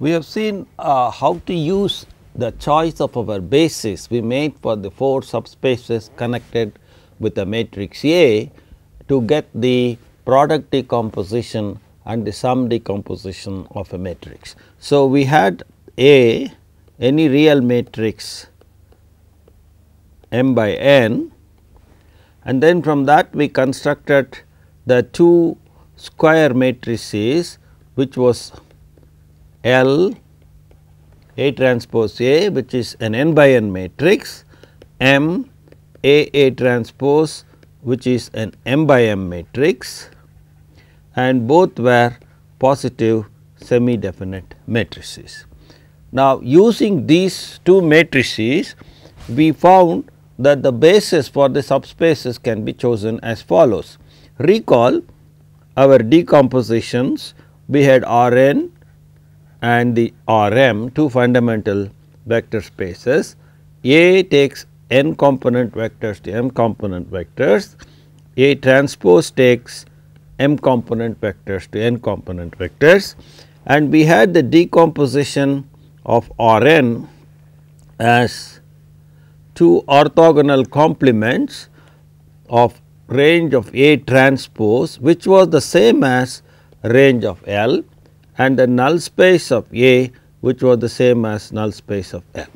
We have seen how to use the choice of our basis we made for the 4 subspaces connected with a matrix A to get the product decomposition and the sum decomposition of a matrix. So, we had A, any real matrix m by n, and then from that we constructed the 2 square matrices which was L A transpose A, which is an n by n matrix, M A transpose, which is an m by m matrix, and both were positive semi definite matrices. Now, using these 2 matrices, we found that the basis for the subspaces can be chosen as follows. Recall our decompositions, we had R n and the R m, 2 fundamental vector spaces. A takes n component vectors to m component vectors, A transpose takes m component vectors to n component vectors, and we had the decomposition of R n as 2 orthogonal complements of range of A transpose, which was the same as range of L, and the null space of A, which was the same as null space of L.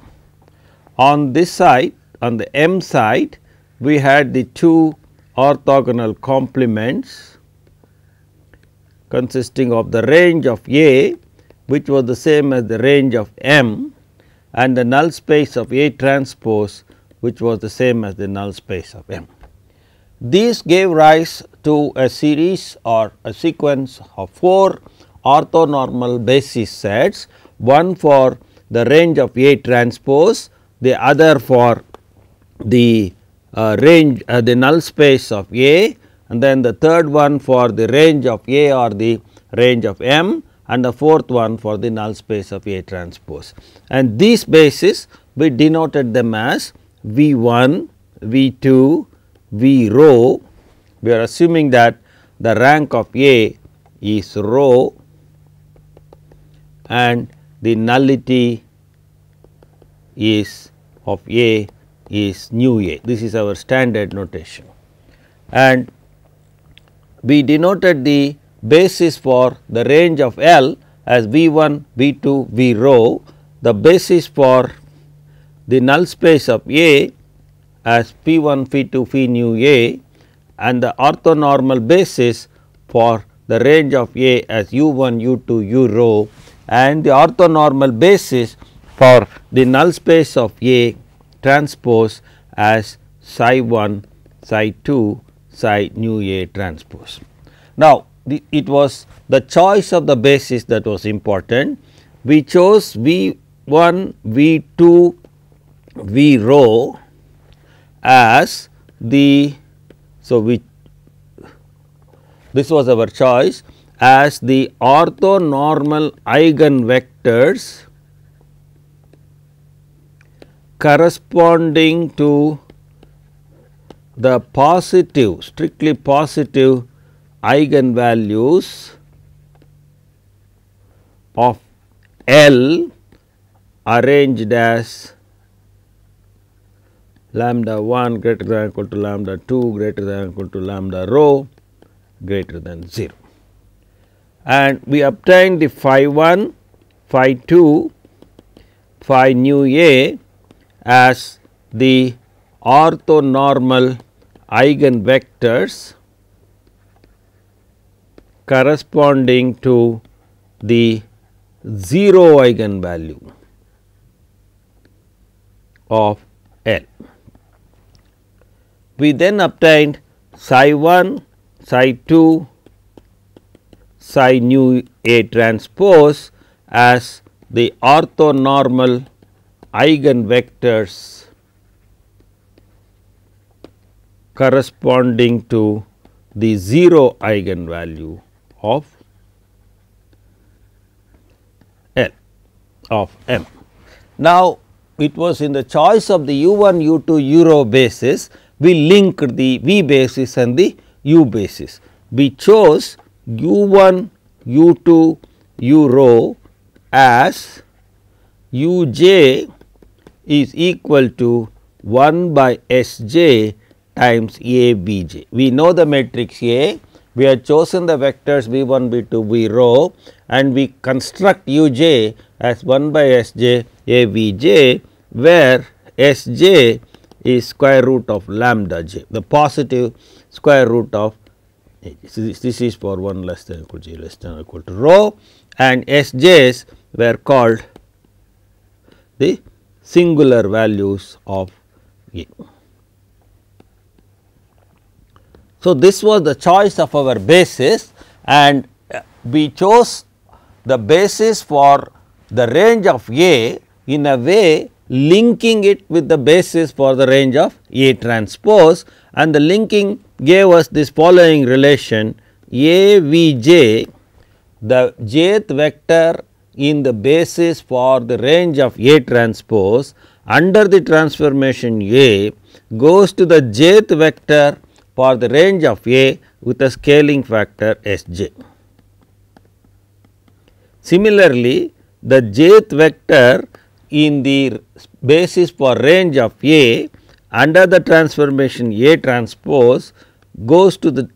On this side, on the M side, we had the 2 orthogonal complements consisting of the range of A, which was the same as the range of M, and the null space of A transpose, which was the same as the null space of M. These gave rise to a series or a sequence of 4 orthonormal basis sets, one for the range of A transpose, the other for the range the null space of A, and then the third one for the range of A or the range of M, and the fourth one for the null space of A transpose. And these bases we denoted them as V 1, V 2, V rho. We are assuming that the rank of A is rho and the nullity is of A is nu A. This is our standard notation, and we denoted the basis for the range of L as V 1, V 2, V rho, the basis for the null space of A as P 1, P 2, Phi nu A, and the orthonormal basis for the range of A as U 1, U 2, U rho, and the orthonormal basis for the null space of A transpose as psi 1, psi 2, psi nu A transpose. Now, it was the choice of the basis that was important. We chose V 1, V 2, V rho as the, so this was our choice as the orthonormal eigenvectors corresponding to the positive, strictly positive eigenvalues of L arranged as lambda 1 greater than or equal to lambda 2 greater than or equal to lambda rho greater than 0. And we obtained the phi 1, phi 2, phi nu A as the orthonormal eigenvectors corresponding to the 0 eigenvalue of L. We then obtained psi 1, psi 2, psi nu A transpose as the orthonormal eigenvectors corresponding to the 0 eigenvalue of L of M. Now, it was in the choice of the U 1, U 2, U rho basis, we linked the V basis and the U basis. We chose U 1, U 2, U rho as uj is equal to 1 by Sj times Avj. We know the matrix A, we have chosen the vectors V1, V2, V rho, and we construct uj as 1 by Sj Avj, where Sj is square root of lambda j, the positive square root of this is for 1 less than equal to j less than equal to rho, and Sj's were called the singular values of A. So, this was the choice of our basis, and we chose the basis for the range of A in a way linking it with the basis for the range of A transpose, and the linking gave us this following relation: A V j, the jth vector in the basis for the range of A transpose under the transformation A goes to the jth vector for the range of A with a scaling factor Sj. Similarly, the jth vector in the basis for range of A under the transformation A transpose goes to the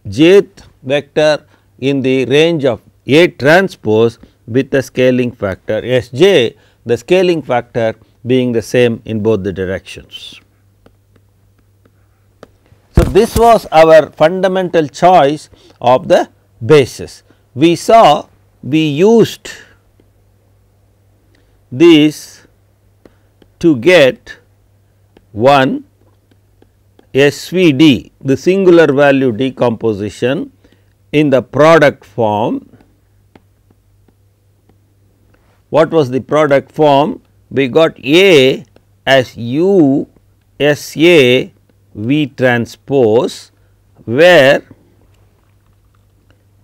jth vector in the range of A transpose with a scaling factor Sj, the scaling factor being the same in both the directions. So, this was our fundamental choice of the basis. We saw we used this to get one SVD, the singular value decomposition in the product form. What was the product form? We got A as U S A V transpose, where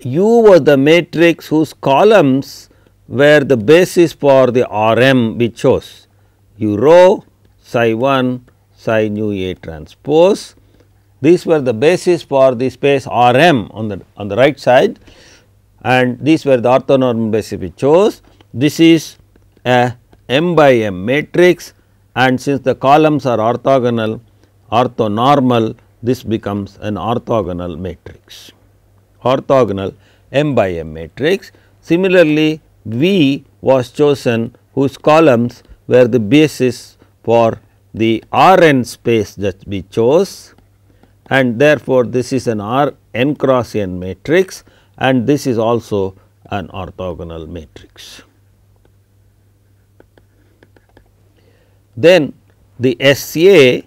U was the matrix whose columns were the basis for the Rm we chose, U rho, psi 1, psi nu A transpose. These were the basis for the space Rm on the right side, and these were the orthonormal basis we chose. This is a m by m matrix, and since the columns are orthogonal, orthonormal, this becomes an orthogonal matrix, orthogonal m by m matrix. Similarly, V was chosen whose columns were the basis for the Rn space that we chose, and therefore, this is an R n cross n matrix, and this is also an orthogonal matrix. Then the SA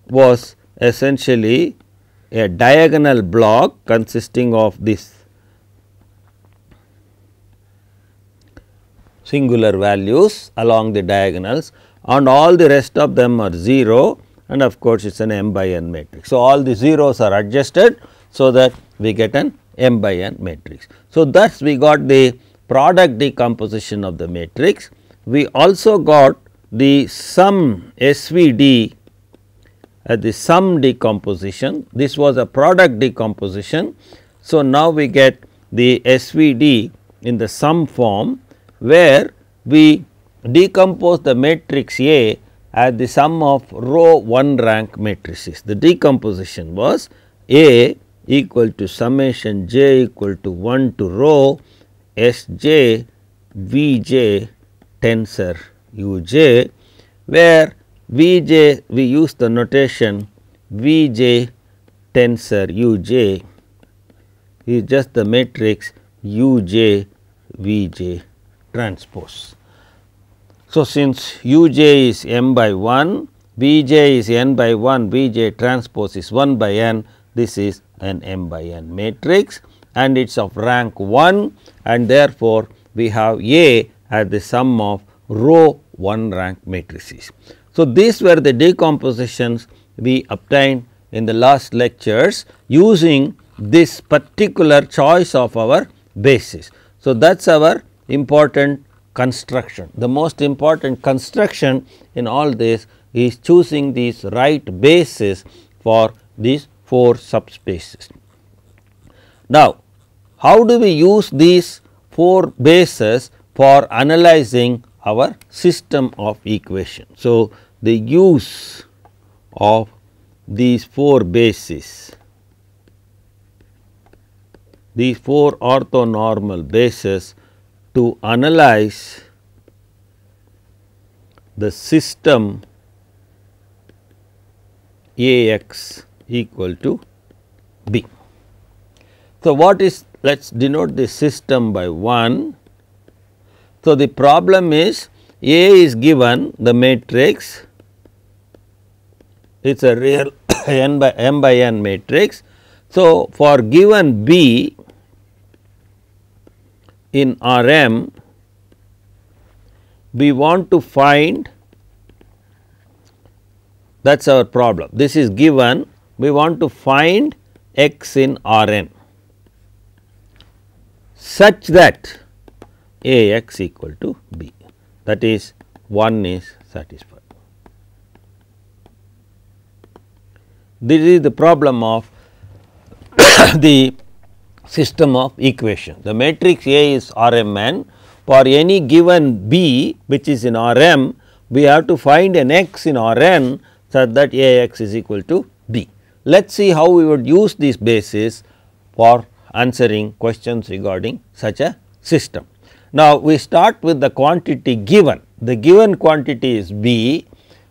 was essentially a diagonal block consisting of this singular values along the diagonals, and all the rest of them are 0, and of course, it is an m by n matrix. So, all the zeros are adjusted, so that we get an m by n matrix. So, thus we got the product decomposition of the matrix. We also got the sum SVD at the sum decomposition. This was a product decomposition. So, now we get the SVD in the sum form, where we decompose the matrix A as the sum of row 1 rank matrices. The decomposition was A equal to summation j equal to 1 to rho Sj Vj tensor Uj, where Vj we use the notation Vj tensor Uj is just the matrix Uj Vj transpose. So, since Uj is m by 1, Vj is n by 1, Vj transpose is 1 by n, this is an m by n matrix, and it is of rank 1, and therefore, we have A as the sum of row 1 rank matrices. So, these were the decompositions we obtained in the last lectures using this particular choice of our basis. So, that is our important construction. The most important construction in all this is choosing these right basis for these 4 subspaces. Now, how do we use these 4 bases for analyzing our system of equation. So, the use of these 4 bases, these 4 orthonormal bases to analyze the system A x equal to B. So, what is, let us denote the system by 1. So, the problem is A is given the matrix, it is a real m by n matrix. So, for given B in R m, we want to find, that is our problem. This is given, we want to find x in R n such that A x equal to B, that is 1 is satisfied. This is the problem of the system of equation. The matrix A is R m n. For any given B which is in R m, we have to find an x in R n such that A x is equal to B. Let us see how we would use these bases for answering questions regarding such a system. Now, we start with the quantity given. The given quantity is B.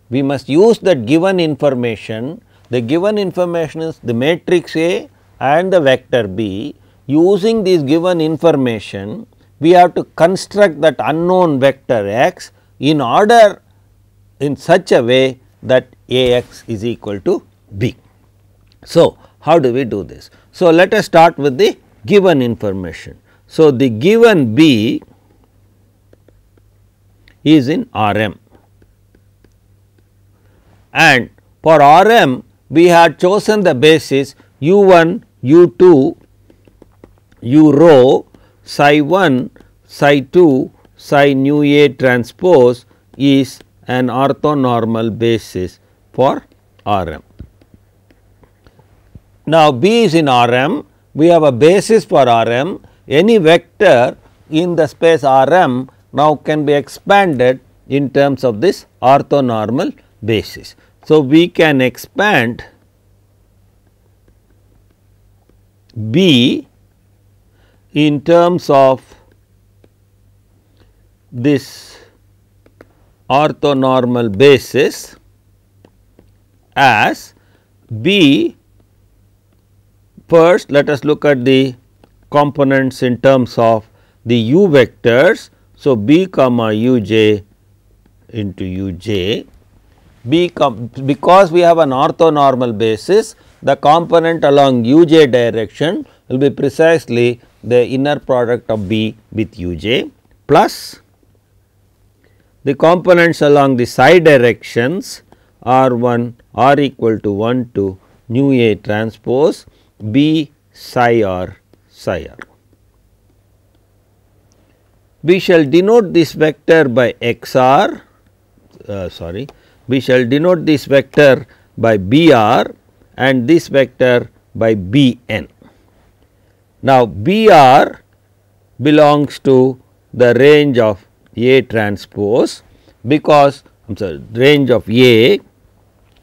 We must use that given information. The given information is the matrix A and the vector B. Using this given information, we have to construct that unknown vector x in order in such a way that A x is equal to B. So, how do we do this? So, let us start with the given information. So, the given B is in R m, and for R m we had chosen the basis u 1, u 2, u rho, psi 1, psi 2, psi nu A transpose is an orthonormal basis for R m. Now, B is in R m, we have a basis for R m. Any vector in the space R m now can be expanded in terms of this orthonormal basis. So, we can expand B in terms of this orthonormal basis as B. First, let us look at the components in terms of the u vectors. So, B comma u j into u j, because we have an orthonormal basis, the component along u j direction will be precisely the inner product of B with u j plus the components along the psi directions r 1 r equal to 1 to nu A transpose B psi r psi r. We shall denote this vector by x r, we shall denote this vector by B r and this vector by B n. Now, B r belongs to the range of A transpose, because range of A,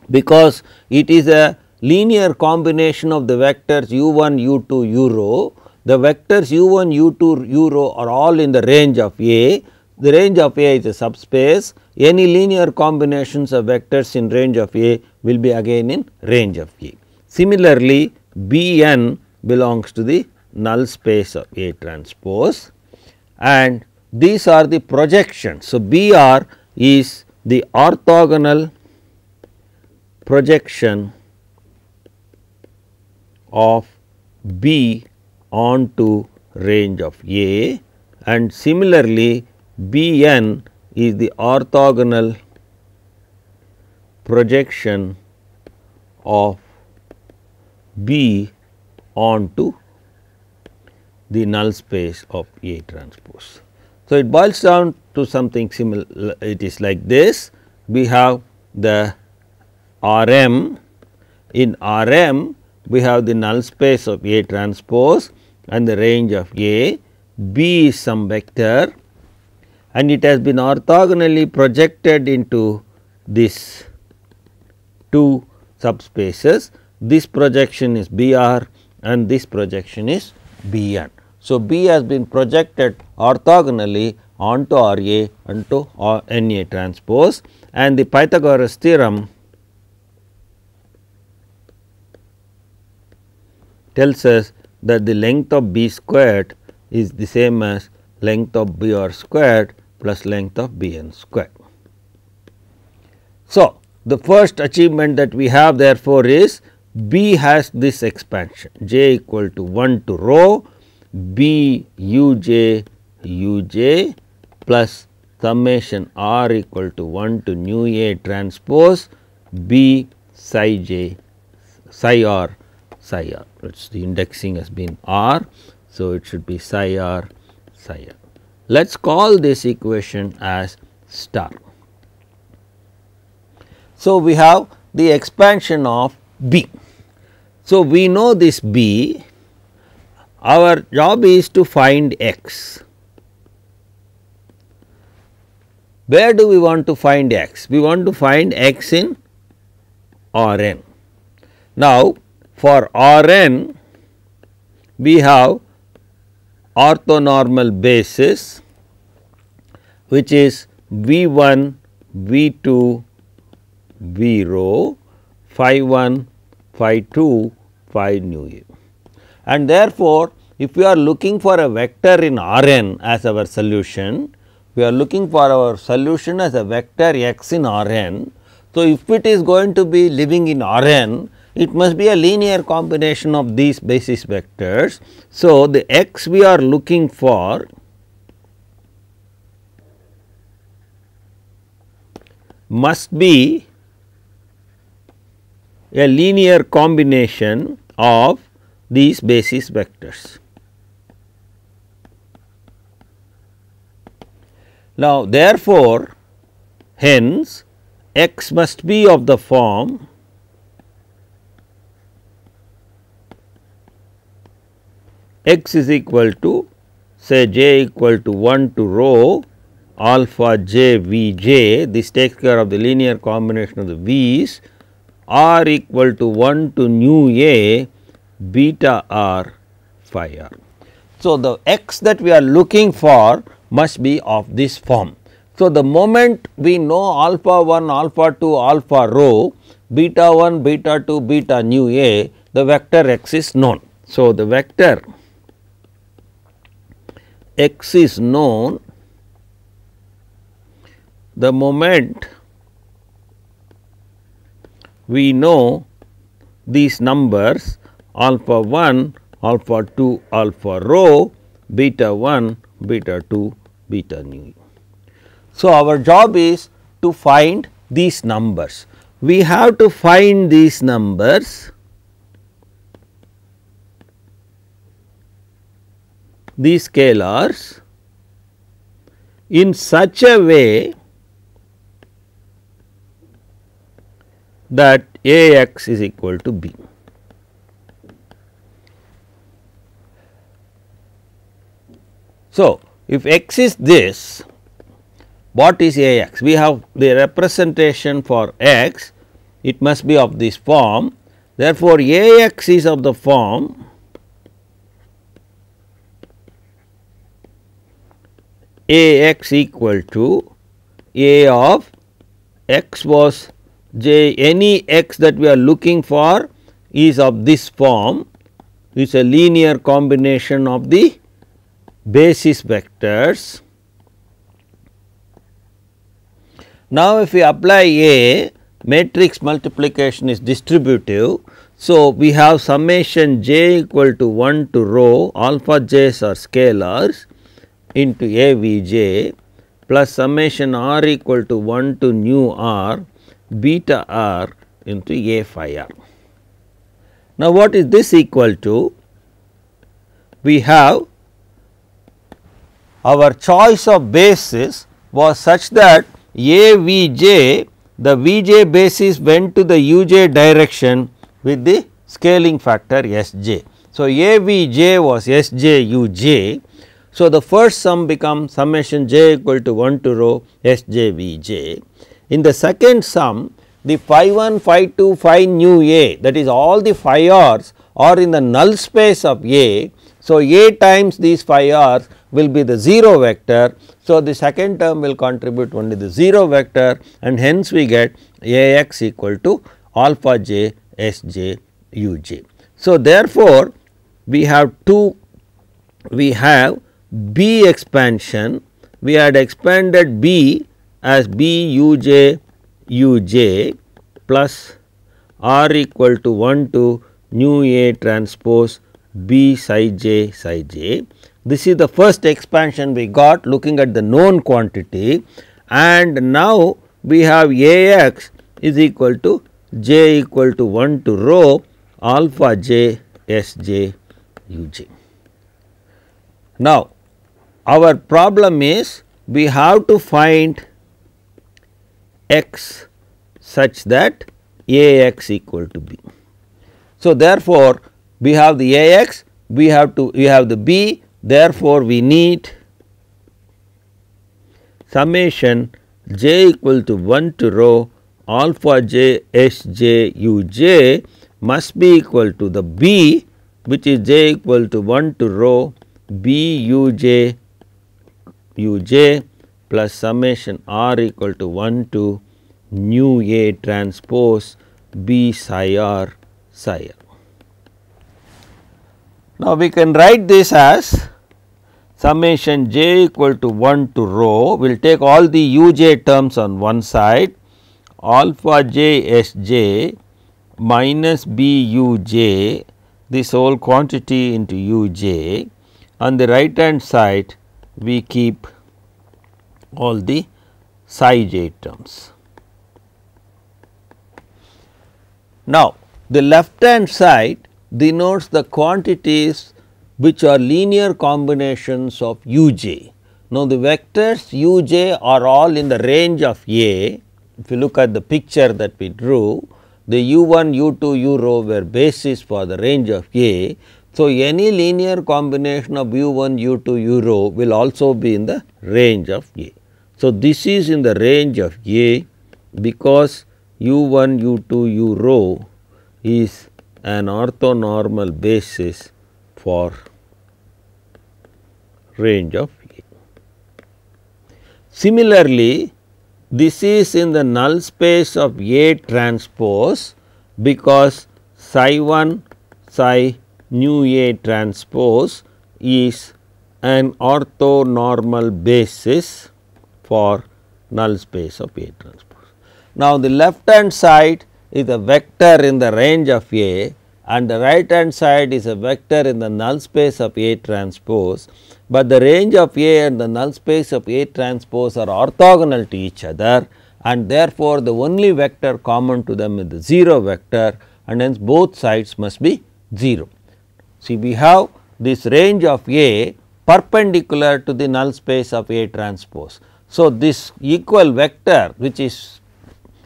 because it is a linear combination of the vectors u 1, u 2, u rho. The vectors u 1, u 2, u rho are all in the range of A. The range of A is a subspace. Any linear combinations of vectors in range of A will be again in range of A. Similarly, B n belongs to the null space of A transpose, and these are the projections. So, B r is the orthogonal projection of B onto range of A, and similarly B n is the orthogonal projection of B onto the null space of A transpose. So, it boils down to something similar. It is like this: we have the R m, in R m we have the null space of A transpose and the range of A, B is some vector, and it has been orthogonally projected into this two subspaces. This projection is B r and this projection is B n. So, B has been projected orthogonally onto R A and to N A transpose, and the Pythagoras theorem tells us that the length of B squared is the same as length of B r squared plus length of B n squared. So, the first achievement that we have therefore is B has this expansion j equal to 1 to rho B u j plus summation r equal to 1 to nu a transpose B psi j psi r psi r. It's the indexing has been r. So, it should be psi r psi r. Let us call this equation as star. So, we have the expansion of B. So, we know this B, our job is to find x. Where do we want to find x? We want to find x in R n. Now, for R n, we have orthonormal basis, which is V 1, V 2, V rho, phi 1, phi 2, phi nu a. And therefore, if we are looking for a vector in R n as our solution, we are looking for our solution as a vector x in R n. So, if it is going to be living in R n, it must be a linear combination of these basis vectors. So, the x we are looking for must be a linear combination of these basis vectors. Now, therefore, hence x must be of the form x is equal to say j equal to 1 to rho alpha j v j, this takes care of the linear combination of the v's, r equal to 1 to nu a beta r phi r. So, the x that we are looking for must be of this form. So, the moment we know alpha 1, alpha 2, alpha rho, beta 1, beta 2, beta nu a, the vector x is known. So, the vector x is known the moment we know these numbers alpha 1, alpha 2, alpha rho, beta 1, beta 2, beta nu. So, our job is to find these numbers. We have to find these numbers, these scalars, in such a way that A x is equal to B. So, if x is this, what is A x? We have the representation for x, it must be of this form. Therefore, A x is of the form A x equal to A of x was j, any x that we are looking for is of this form, is a linear combination of the basis vectors. Now, if we apply A, matrix multiplication is distributive. So, we have summation j equal to 1 to rho, alpha j's are scalars into A v j plus summation r equal to 1 to nu r beta r into A phi r. Now, what is this equal to? We have our choice of basis was such that A v j, the v j basis went to the u j direction with the scaling factor S j. So, A v j was S j u j. So, the first sum becomes summation j equal to 1 to rho S j V j. In the second sum, the phi 1, phi 2, phi nu a, that is all the phi r's are in the null space of A. So, A times these phi r's will be the 0 vector. So, the second term will contribute only the 0 vector, and hence we get A x equal to alpha j S j U j. So, therefore, we have B expansion. We had expanded B as B u j u j plus r equal to 1 to nu a transpose B psi j psi j. This is the first expansion we got looking at the known quantity, and now we have A x is equal to j equal to 1 to rho alpha j S j u j. Now, our problem is we have to find x such that A x equal to B. So, therefore, we have the A x, we have the B, therefore, we need summation j equal to 1 to rho alpha j S j u j must be equal to the B, which is j equal to 1 to rho B u j plus summation r equal to 1 to nu a transpose B psi r psi r. Now, we can write this as summation j equal to 1 to rho, we will take all the u j terms on one side, alpha j S j minus B u j, this whole quantity into u j. On the right hand side, we keep all the psi j terms. Now, the left hand side denotes the quantities which are linear combinations of u j. Now, the vectors u j are all in the range of A. If you look at the picture that we drew, the u 1, u 2, u rho were basis for the range of A. So, any linear combination of u 1, u 2, u rho will also be in the range of A. So, this is in the range of A because u 1, u 2, u rho is an orthonormal basis for range of A. Similarly, this is in the null space of A transpose because psi 1 psi nu A transpose is an orthonormal basis for null space of A transpose. Now, the left hand side is a vector in the range of A and the right hand side is a vector in the null space of A transpose, but the range of A and the null space of A transpose are orthogonal to each other, and therefore, the only vector common to them is the 0 vector, and hence both sides must be 0. See, we have this range of A perpendicular to the null space of A transpose. So, this equal vector which is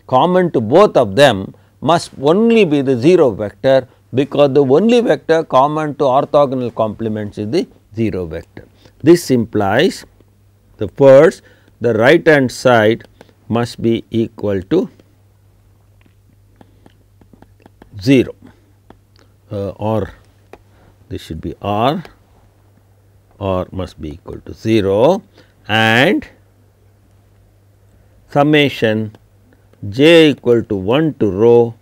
common to both of them must only be the 0 vector, because the only vector common to orthogonal complements is the 0 vector. This implies the first, the right hand side must be equal to 0 or this should be r must be equal to 0, and summation j equal to 1 to rho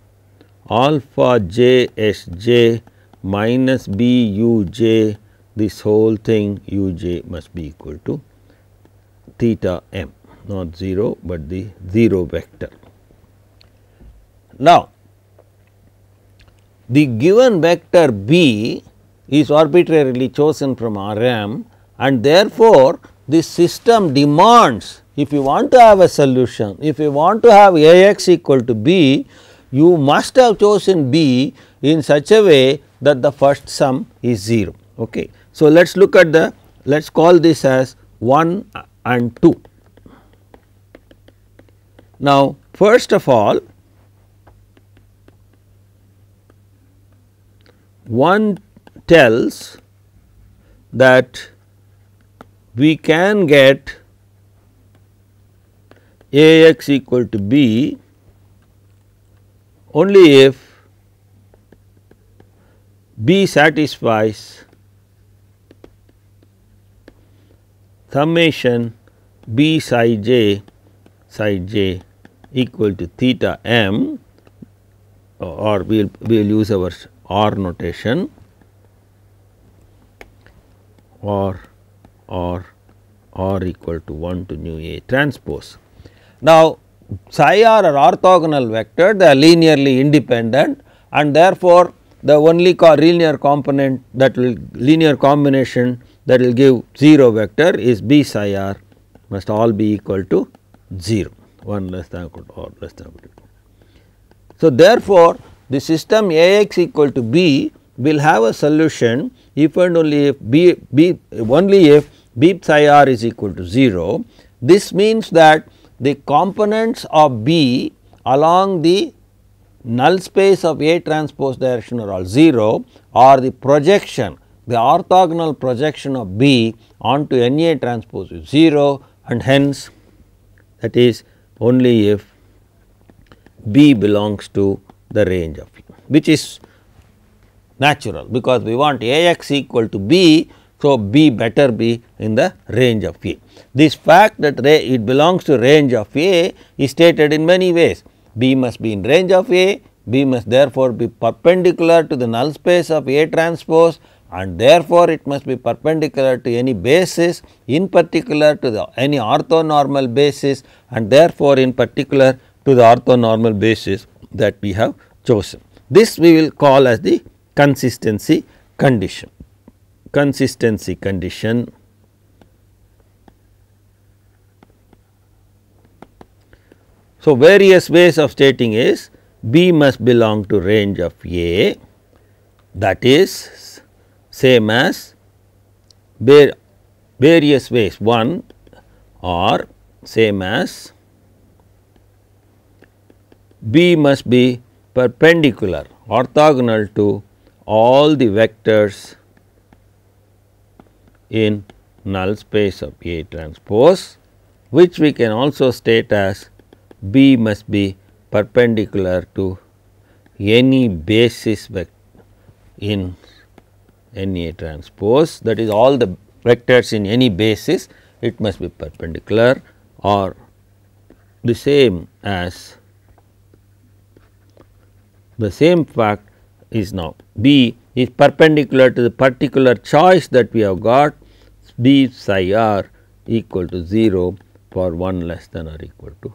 alpha j S j minus B u j, this whole thing u j must be equal to theta m, not 0, but the 0 vector. Now, the given vector B is arbitrarily chosen from R m, and therefore, this system demands, if you want to have a solution, if you want to have A x equal to B, you must have chosen B in such a way that the first sum is 0. Okay. So, let us look at the, let us call this as 1 and 2. Now, first of all, 1 tells that we can get A x equal to B only if B satisfies summation B psi j equal to theta m, or we will use our R notation, or R equal to 1 to nu A transpose. Now, psi r are orthogonal vector, they are linearly independent, and therefore, the only linear component that will linear combination that will give 0 vector is B psi r must all be equal to 0, 1 less than equal to or less than equal to 2. So, therefore, the system A x equal to B will have a solution if and only if B psi r is equal to 0. This means that the components of B along the null space of A transpose direction are all 0, or the projection, the orthogonal projection of B onto N A transpose is 0, and hence that is only if B belongs to the range of A, which is natural, because we want A x equal to B. So, B better be in the range of A. This fact that it belongs to range of A is stated in many ways. B must be in range of A, B must therefore be perpendicular to the null space of A transpose, and therefore, it must be perpendicular to any basis, in particular to any orthonormal basis, and therefore, in particular to the orthonormal basis that we have chosen. This we will call as the consistency condition. Consistency condition. So, various ways of stating is B must belong to range of A, that is same as various ways. One or same as B must be perpendicular, orthogonal to all the vectors in null space of A transpose, which we can also state as B must be perpendicular to any basis vector in N A transpose, that is all the vectors in any basis, it must be perpendicular, or the same as the same fact is now B is perpendicular to the particular choice that we have got, B psi r equal to 0 for 1 less than or equal to.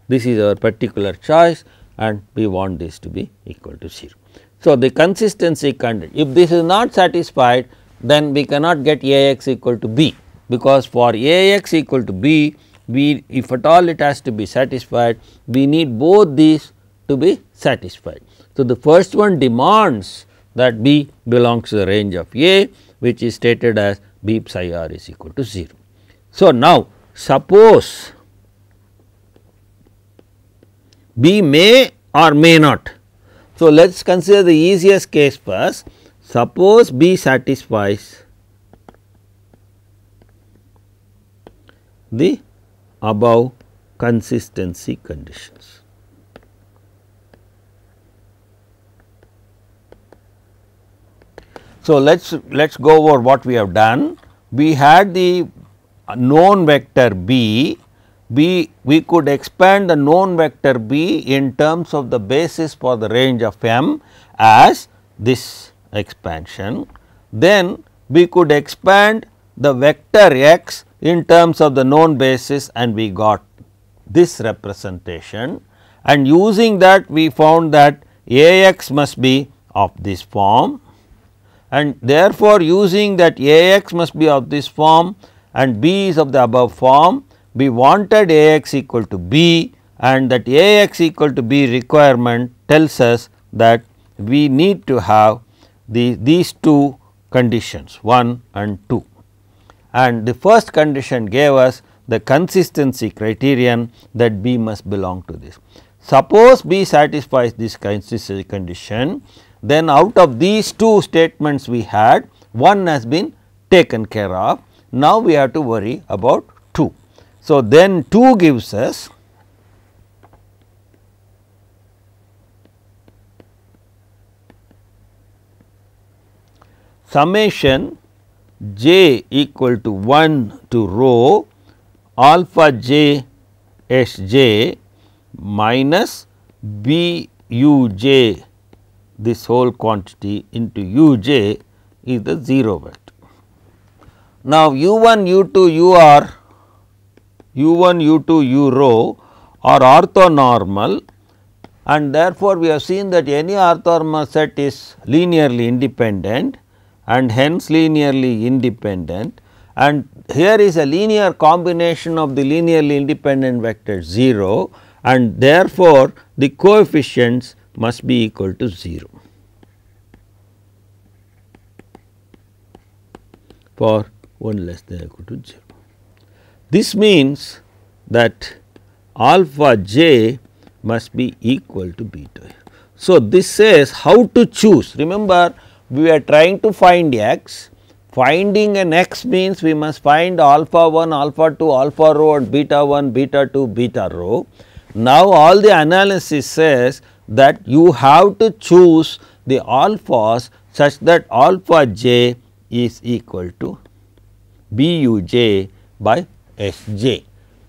This is our particular choice, and we want this to be equal to 0. So, the consistency condition, if this is not satisfied, then we cannot get A x equal to B, because for A x equal to B, we if at all it has to be satisfied, we need both these to be satisfied. So, the first one demands that B belongs to the range of A, which is stated as B psi r is equal to 0. So, now suppose B may or may not. So, let us consider the easiest case first. Suppose B satisfies the above consistency conditions. So, let us go over what we have done. We had the known vector B. We could expand the known vector B in terms of the basis for the range of M as this expansion. Then we could expand the vector x in terms of the known basis, and we got this representation, and using that we found that A x must be of this form, and therefore, using that A x must be of this form and B is of the above form, we wanted A x equal to B, and that A x equal to B requirement tells us that we need to have these two conditions 1 and 2, and the first condition gave us the consistency criterion that B must belong to this. Suppose B satisfies this consistency condition, then out of these two statements we had, one has been taken care of. Now, we have to worry about 2. So, then 2 gives us summation j equal to 1 to rho alpha j s j minus b u j, this whole quantity into u j is the 0 vector. Now, u 1 u 2 u r u 1 u 2 u rho are orthonormal, and therefore, we have seen that any orthonormal set is linearly independent and hence linearly independent, and here is a linear combination of the linearly independent vector 0, and therefore, the coefficients must be equal to 0 for 1 less than or equal to 0. This means that alpha j must be equal to beta. So, this says how to choose. Remember, we are trying to find x. Finding an x means we must find alpha 1, alpha 2, alpha rho and beta 1, beta 2, beta rho. Now, all the analysis says that you have to choose the alphas such that alpha j is equal to b u j by s j,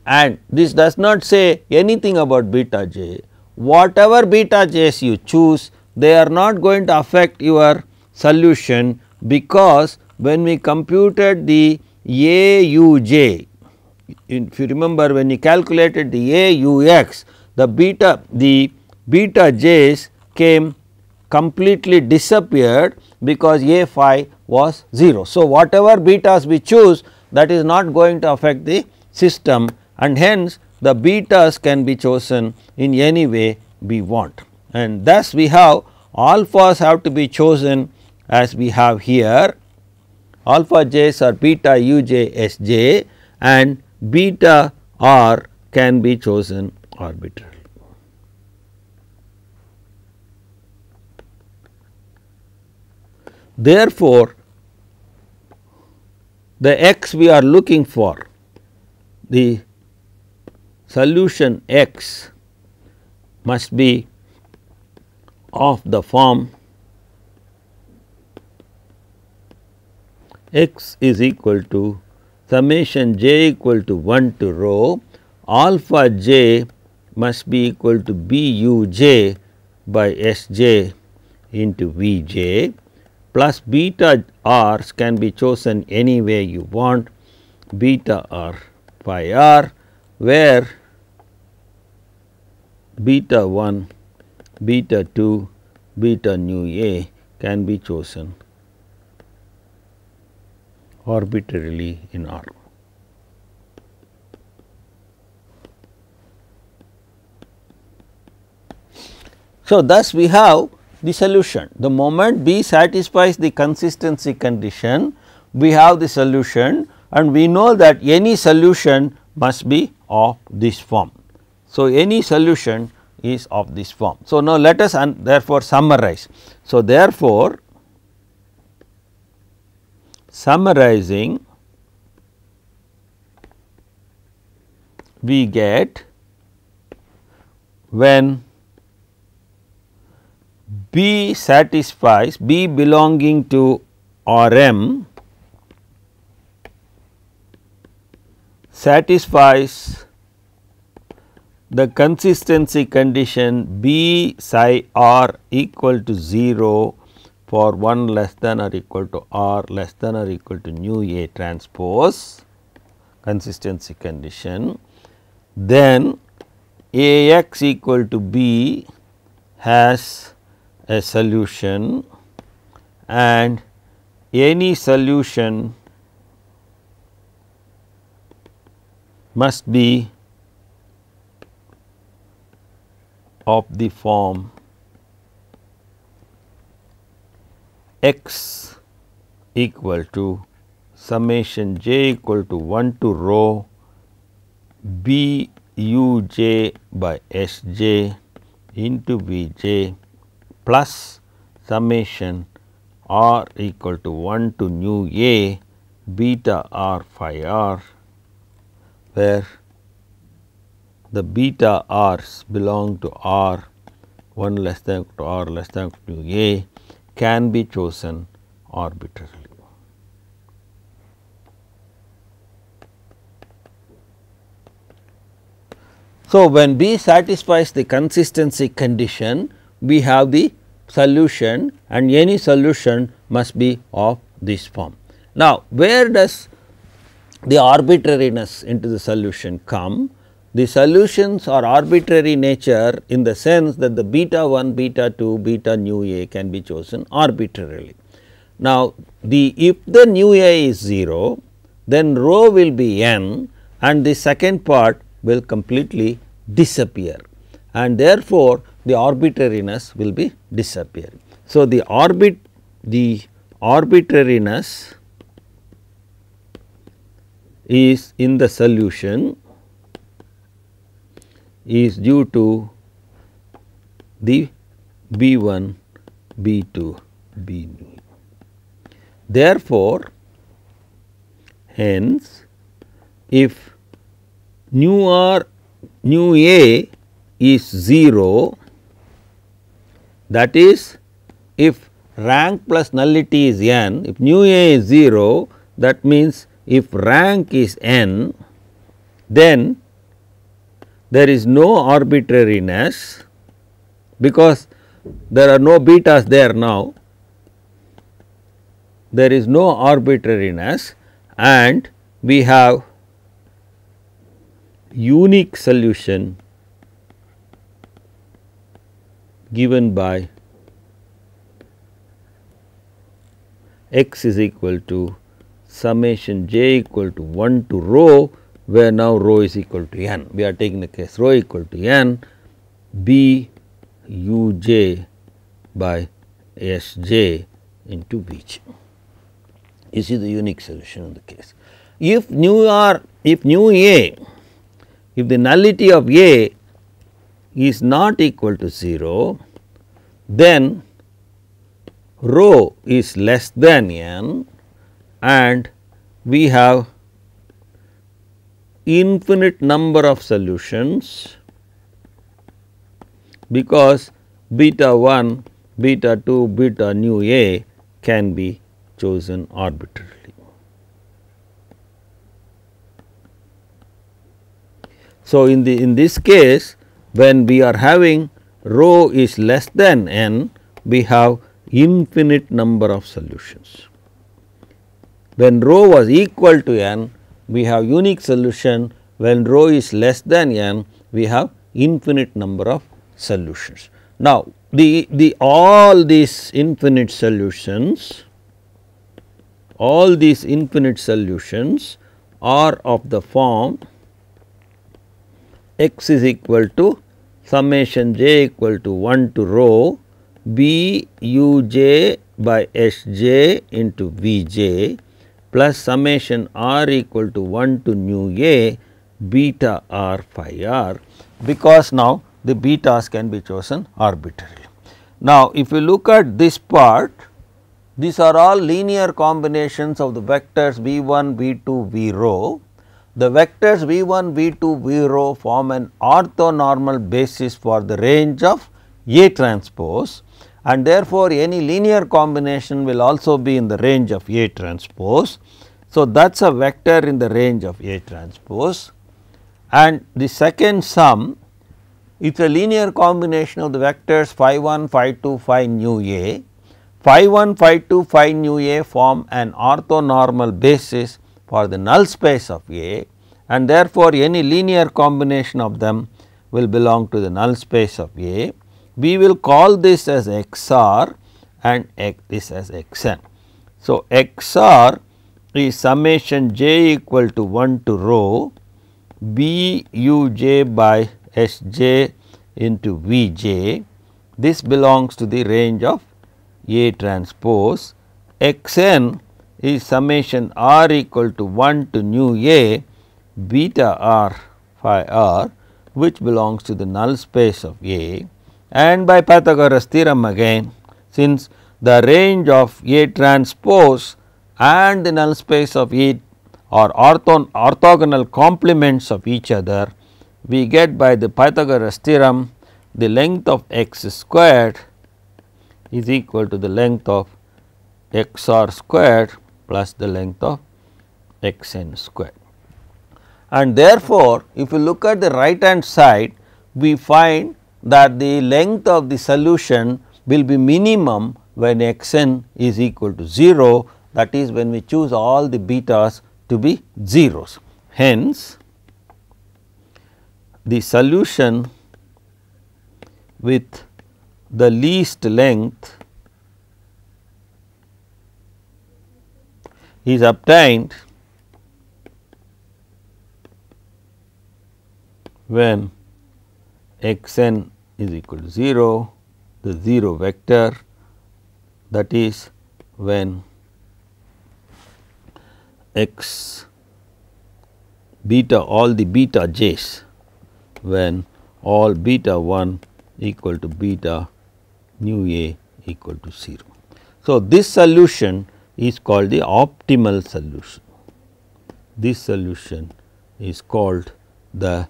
and this does not say anything about beta j. Whatever beta j's you choose, they are not going to affect your solution, because when we computed the a u j, if you remember when you calculated the a u x, the beta j's came completely disappeared because a phi was 0. So, whatever betas we choose, that is not going to affect the system, and hence the betas can be chosen in any way we want, and thus we have alphas have to be chosen as we have here. Alpha j's are beta u j s j, and beta r can be chosen arbitrarily. Therefore, the x we are looking for, the solution x must be of the form x is equal to summation j equal to 1 to rho alpha j must be equal to b u j by s j into v j plus beta r's can be chosen any way you want, beta r phi r, where beta 1, beta 2, beta nu a can be chosen arbitrarily in R. So, thus we have the solution. The moment B satisfies the consistency condition, we have the solution, and we know that any solution must be of this form. So, any solution is of this form. So, now let us therefore summarize. So, therefore, summarizing, we get when B satisfies, B belonging to R m satisfies the consistency condition B psi r equal to 0 for 1 less than or equal to r less than or equal to nu a transpose consistency condition, then A x equal to B has a solution, and any solution must be of the form x equal to summation j equal to 1 to rho b u j by s j into v j plus summation r equal to 1 to nu a beta r phi r, where the beta r's belong to r 1 less than to r less than to a can be chosen arbitrarily. So, when B satisfies the consistency condition, we have the solution, and any solution must be of this form. Now, where does the arbitrariness into the solution come? The solutions are arbitrary nature in the sense that the beta 1, beta 2, beta nu a can be chosen arbitrarily. Now, if the nu a is 0, then rho will be n, and the second part will completely disappear, and therefore, the arbitrariness will be disappearing. So, the arbitrariness is in the solution is due to the B 1, B 2, B nu. Therefore, hence, if nu a is 0, that is, if rank plus nullity is n, if nu a is 0, that means if rank is n, then there is no arbitrariness, because there are no betas there now, there is no arbitrariness, and we have unique solution given by x is equal to summation j equal to 1 to rho, where now rho is equal to n. We are taking the case rho equal to n b u j by s j into v j. You see the unique solution of the case. If the nullity of A is not equal to 0, then rho is less than n, and we have infinite number of solutions, because beta 1, beta 2, beta nu A can be chosen arbitrarily. So, in this case, when we are having rho is less than n, we have infinite number of solutions. When rho was equal to n, we have unique solution. When rho is less than n, we have infinite number of solutions. Now, all these infinite solutions are of the form x is equal to summation j equal to 1 to rho b u j by s j into v j plus summation r equal to 1 to nu a beta r phi r, because now the betas can be chosen arbitrarily. Now, if you look at this part, these are all linear combinations of the vectors v 1, v 2, v rho. The vectors v 1, v 2, v rho form an orthonormal basis for the range of A transpose, and therefore, any linear combination will also be in the range of A transpose. So, that is a vector in the range of A transpose, and the second sum is a linear combination of the vectors phi 1, phi 2, phi nu A. Phi 1, phi 2, phi nu A form an orthonormal basis for the null space of A, and therefore, any linear combination of them will belong to the null space of A. We will call this as XR and this as Xn. So, XR is summation j equal to 1 to rho b u j by s j into v j. This belongs to the range of A transpose. Xn is summation r equal to 1 to nu A beta r phi r, which belongs to the null space of A, and by Pythagoras theorem again, since the range of A transpose and the null space of it are orthogonal complements of each other, we get by the Pythagoras theorem the length of x squared is equal to the length of x r squared plus the length of x n squared. And therefore, if you look at the right hand side, we find that the length of the solution will be minimum when x n is equal to 0, that is when we choose all the betas to be zeros. Hence, the solution with the least length is obtained when x n is equal to 0, the 0 vector, that is when x beta all the beta j's, when all beta 1 equal to beta nu a equal to 0. So, this solution is called the optimal solution. This solution is called the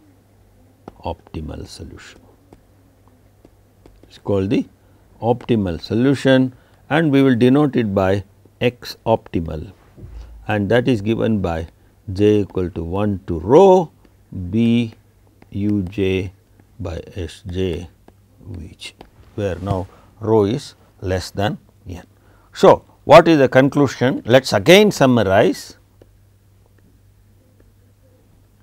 optimal solution. It is called the optimal solution, and we will denote it by x optimal, and that is given by j equal to 1 to rho b u j by s j v j, where now rho is less than n. So, what is the conclusion? Let us again summarize.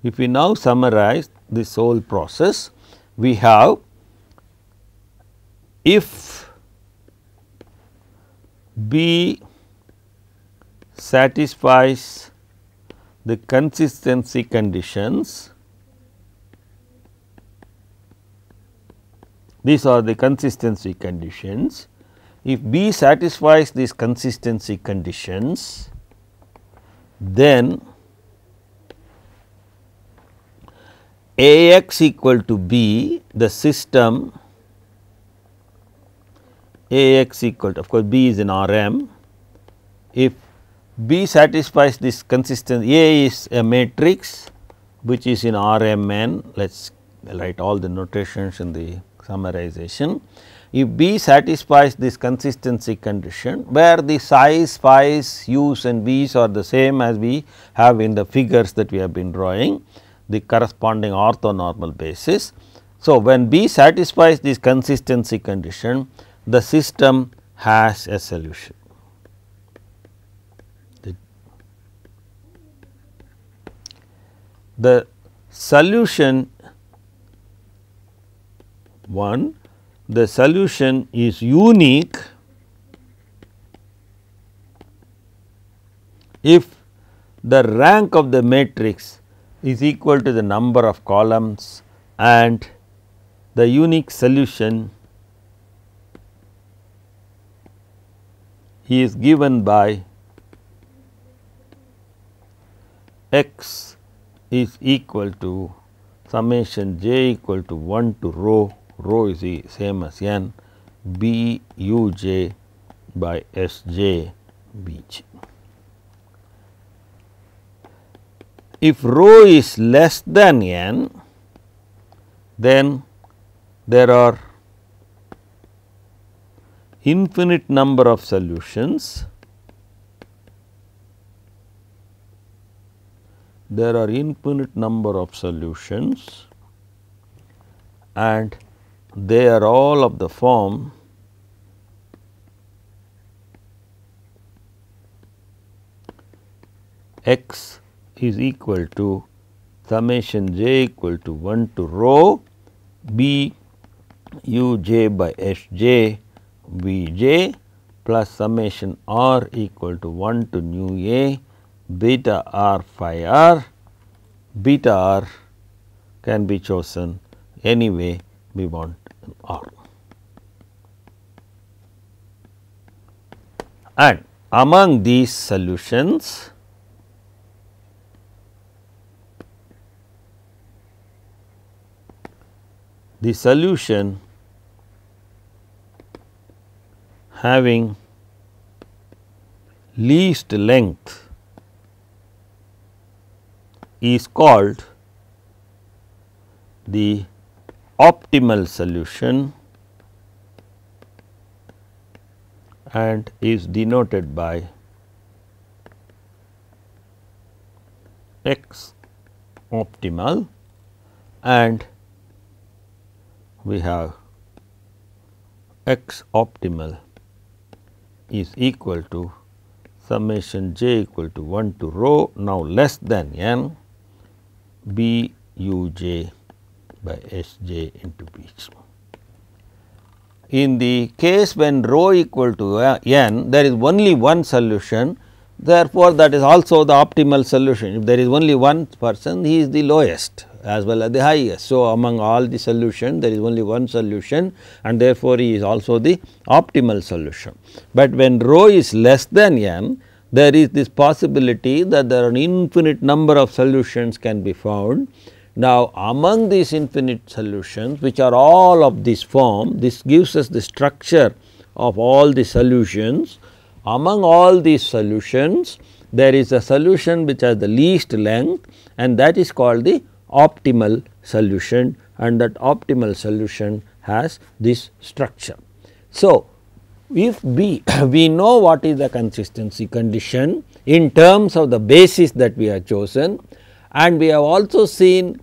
If we now summarize this whole process, we have, if B satisfies the consistency conditions, these are the consistency conditions. If B satisfies these consistency conditions, then A x equal to B, the system A x equal to, of course, B is in R m. If B satisfies this consistency, A is a matrix which is in R m n, let us write all the notations in the summarization. If B satisfies this consistency condition, where the size, phi's, u's and v's are the same as we have in the figures that we have been drawing, the corresponding orthonormal basis. So, when B satisfies this consistency condition, the system has a solution. The solution 1, the solution is unique if the rank of the matrix is equal to the number of columns, and the unique solution is given by x is equal to summation j equal to 1 to rho, rho is the same as n, b u j by s j b j. If rho is less than n, then there are infinite number of solutions. There are infinite number of solutions, and they are all of the form x is equal to summation j equal to 1 to rho b u j by s j v j plus summation r equal to 1 to nu a beta r phi r. Beta r can be chosen any way we want r. And among these solutions, the solution least length is called the optimal solution and is denoted by x optimal, and we have x optimal is equal to summation j equal to 1 to rho now less than n b u j by s j into b. In the case when rho equal to n, there is only one solution, therefore, that is also the optimal solution. If there is only one person, he is the lowest as well as the highest. So, among all the solutions, there is only one solution and therefore, he is also the optimal solution. But when rho is less than n, there is this possibility that there are an infinite number of solutions can be found. Now, among these infinite solutions, which are all of this form, this gives us the structure of all the solutions. Among all these solutions, there is a solution which has the least length, and that is called the optimal solution, and that optimal solution has this structure. So, if B we know what is the consistency condition in terms of the basis that we have chosen, and we have also seen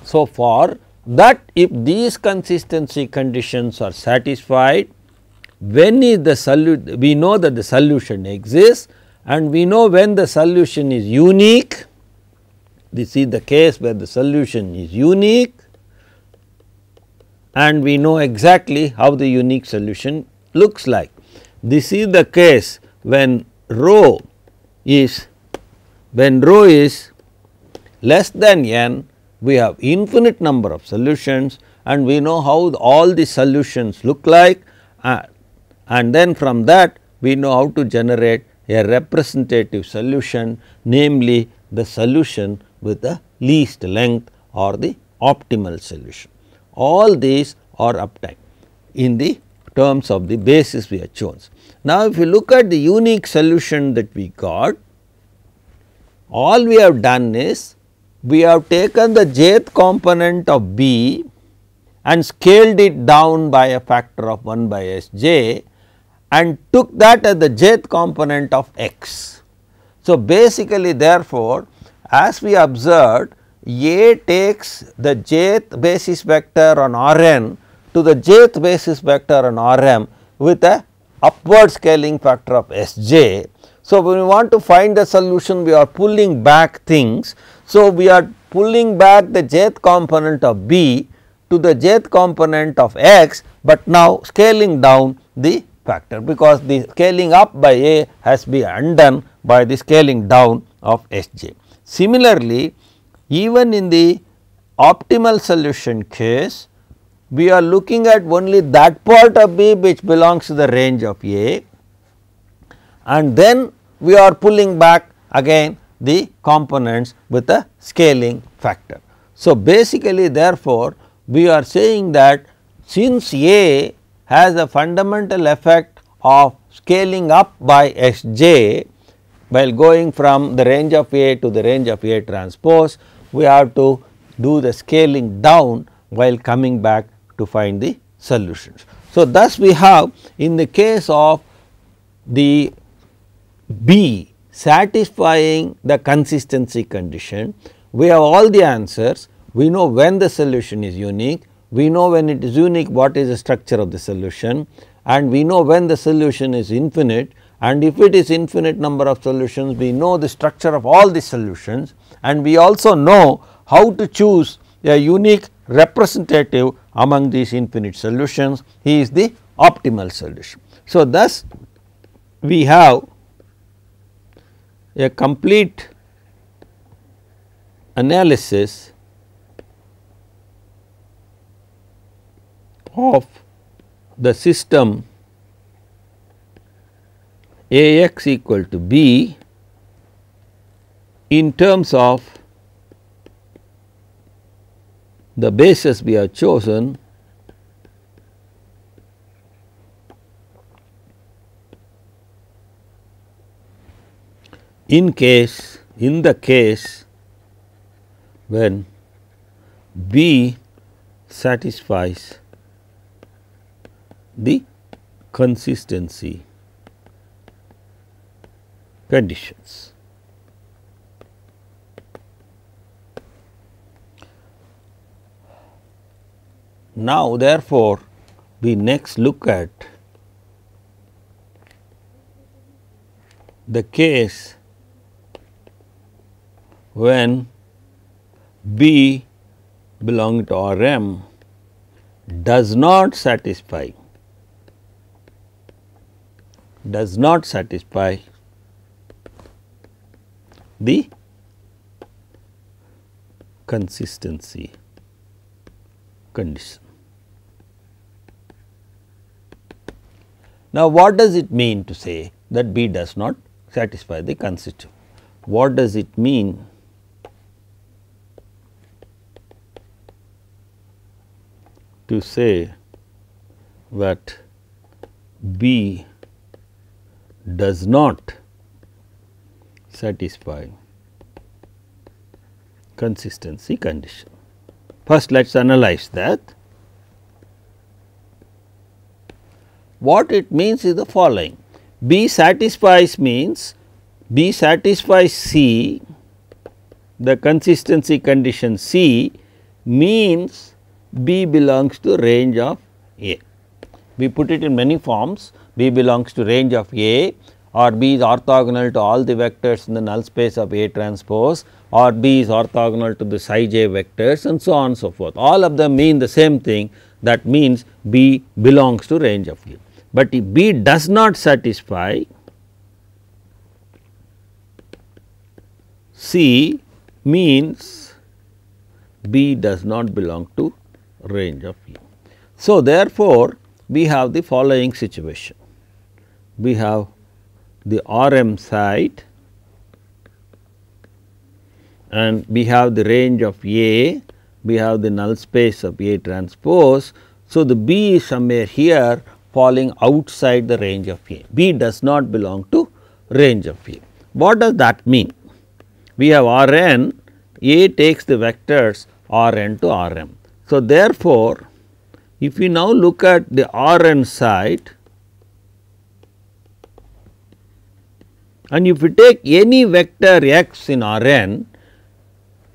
so far that if these consistency conditions are satisfied, when is the solution, we know that the solution exists and we know when the solution is unique. This is the case where the solution is unique and we know exactly how the unique solution looks like. This is the case when rho is less than n, we have infinite number of solutions and we know how all the solutions look like, and then from that we know how to generate a representative solution, namely the solution with the least length or the optimal solution. All these are obtained in the terms of the basis we have chosen. Now, if you look at the unique solution that we got, all we have done is we have taken the jth component of B and scaled it down by a factor of 1 by S j and took that as the jth component of x. So, basically therefore, as we observed, A takes the jth basis vector on R n to the jth basis vector on R m with a upward scaling factor of S j. So, when we want to find the solution, we are pulling back things. So, we are pulling back the jth component of B to the jth component of x, but now scaling down the factor, because the scaling up by A has been undone by the scaling down of S j. Similarly, even in the optimal solution case, we are looking at only that part of B which belongs to the range of A, and then we are pulling back again the components with a scaling factor. So, basically therefore, we are saying that since A has a fundamental effect of scaling up by S j while going from the range of A to the range of A transpose, we have to do the scaling down while coming back to find the solutions. So, thus we have in the case of the B satisfying the consistency condition, we have all the answers, we know when the solution is unique, we know when it is unique what is the structure of the solution, and we know when the solution is infinite, and if it is infinite number of solutions, we know the structure of all the solutions, and we also know how to choose a unique representative among these infinite solutions. He is the optimal solution. So, thus we have a complete analysis of the system A x equal to B in terms of the basis we have chosen in the case when B satisfies the consistency conditions. Now, therefore, we next look at the case when B belonging to R m does not satisfy the consistency condition. Now, what does it mean to say that B does not satisfy the consistency? What does it mean? To say that B does not satisfy consistency condition. First, let us analyze that. What it means is the following: B satisfies means B satisfies C, the consistency condition C means B belongs to range of A. We put it in many forms: B belongs to range of A, or B is orthogonal to all the vectors in the null space of A transpose, or B is orthogonal to the psi j vectors, and so on and so forth. All of them mean the same thing, that means B belongs to range of A. But if B does not satisfy C means B does not belong to range of A. So, therefore, we have the following situation. We have the R m side and we have the range of A, we have the null space of A transpose. So, the B is somewhere here falling outside the range of A. B does not belong to range of A. What does that mean? We have R n, A takes the vectors R n to R m. So, therefore, if we now look at the R n side and if we take any vector x in R n,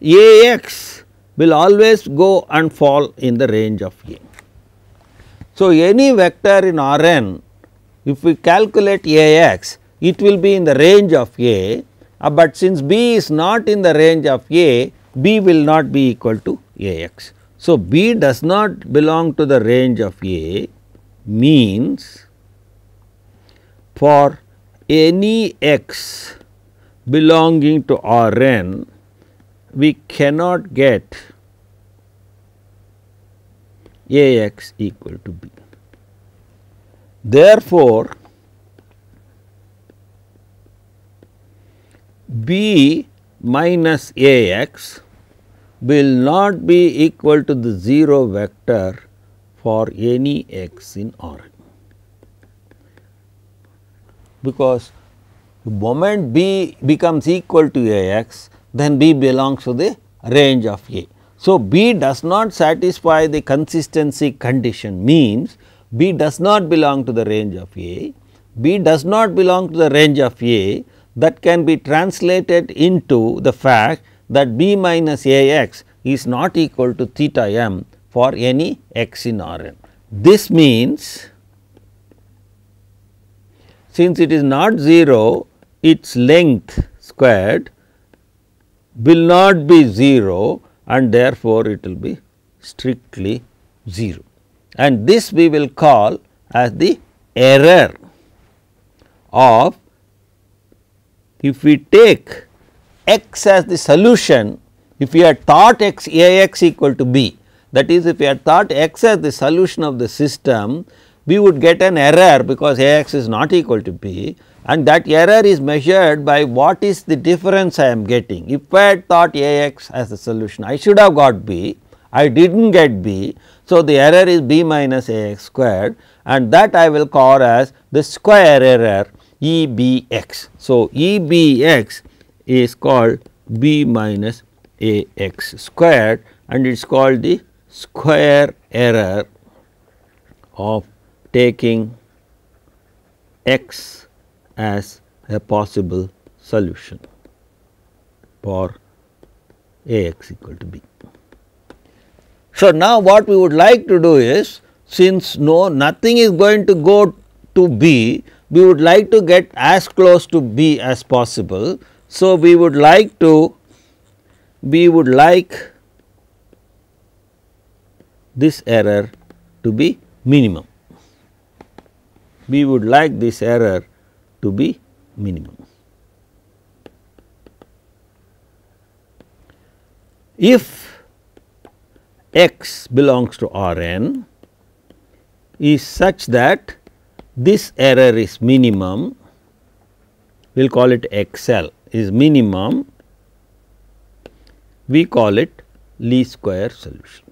A x will always go and fall in the range of A. So, any vector in R n, if we calculate A x, it will be in the range of A, but since B is not in the range of A, B will not be equal to A x. So, B does not belong to the range of A means for any x belonging to R n, we cannot get A x equal to B. Therefore, B minus A x will not be equal to the 0 vector for any x in R n, because the moment B becomes equal to A x, then B belongs to the range of A. So, B does not satisfy the consistency condition means B does not belong to the range of A. B does not belong to the range of A, that can be translated into the fact that B minus A x is not equal to theta m for any x in R n. This means, since it is not 0, its length squared will not be 0 and therefore, it will be strictly 0, and this we will call as the error of, if we take x as the solution, if we had thought x A x equal to B, that is, if we had thought x as the solution of the system, we would get an error because A x is not equal to B, and that error is measured by what is the difference I am getting. If I had thought A x as the solution, I should have got B, I did not get B. So, the error is B minus A x squared, and that I will call as the square error E B x. So, E B x is called B minus A x squared, and it is called the square error of taking x as a possible solution for A x equal to B. So, now what we would like to do is, since nothing is going to go to B, we would like to get as close to B as possible. So, we would like this error to be minimum. We would like this error to be minimum. If x belongs to R n is such that this error is minimum, we will call it x L is minimum, we call it least square solution.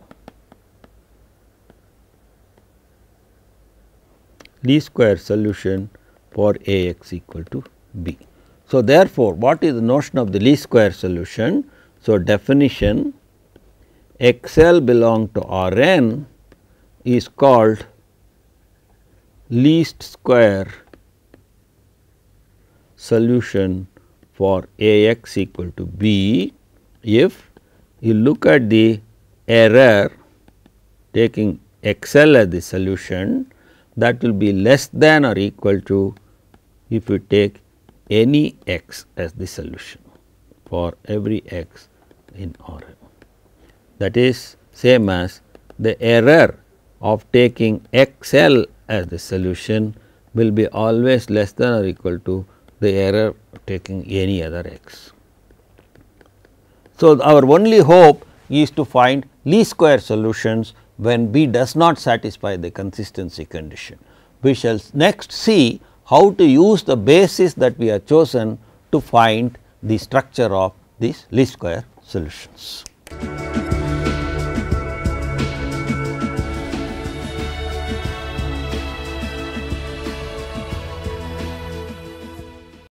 Least square solution for A x equal to B. So, therefore, what is the notion of the least square solution? So, definition x L belong to R n is called least square solution for A x equal to B if you look at the error taking x L as the solution, that will be less than or equal to if you take any x as the solution for every x in R n. That is same as the error of taking x L as the solution will be always less than or equal to the error of taking any other x. So, our only hope is to find least square solutions when B does not satisfy the consistency condition. We shall next see how to use the basis that we have chosen to find the structure of these least square solutions.